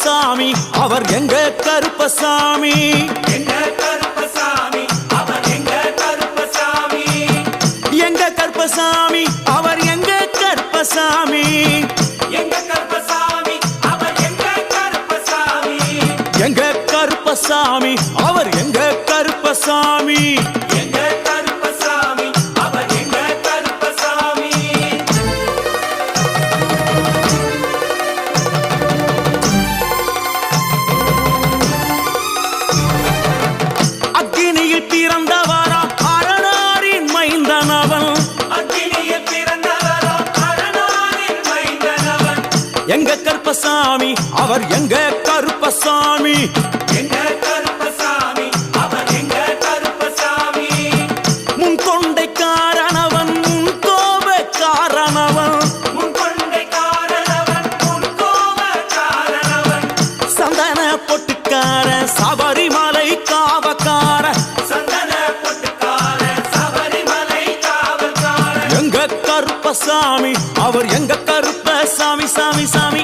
கருப்பசாமி அவர் எங்க கருப்பசாமி எங்க கருப்பசாமி அவர் எங்க கருப்பசாமி எங்க கருப்பசாமி அவர் எங்க கருப்பசாமி எங்க கருப்பசாமி அவர் எங்க கருப்பசாமி எங்க கருப்பசாமி அவர் எங்க கருப்பசாமி எங்க கருப்பசாமி அவர் எங்க கருப்பசாமி அக்கினியில் பிறந்தவரா அரணாரின் மைந்தனவன் அக்கினியில் பிறந்தவரோ அரணாரின் மைந்தனவன் எங்க கருப்பசாமி அவர் எங்க கருப்பசாமி எங்க கருப்பசாமி அவர் எங்க கருப்பசாமி முன் கொண்டை காரணவன் முன் கோப காரணவன் முன் கொண்டை காரணவன் முன் கோப காரணவன் சந்தன பொட்டுக்கார சபரிமலை காவக்கார சந்தன பொட்டுக்கார சபரிமலை காவல்கார எங்க கருப்பசாமி அவர் எங்க கருப்பசாமி சாமி சாமி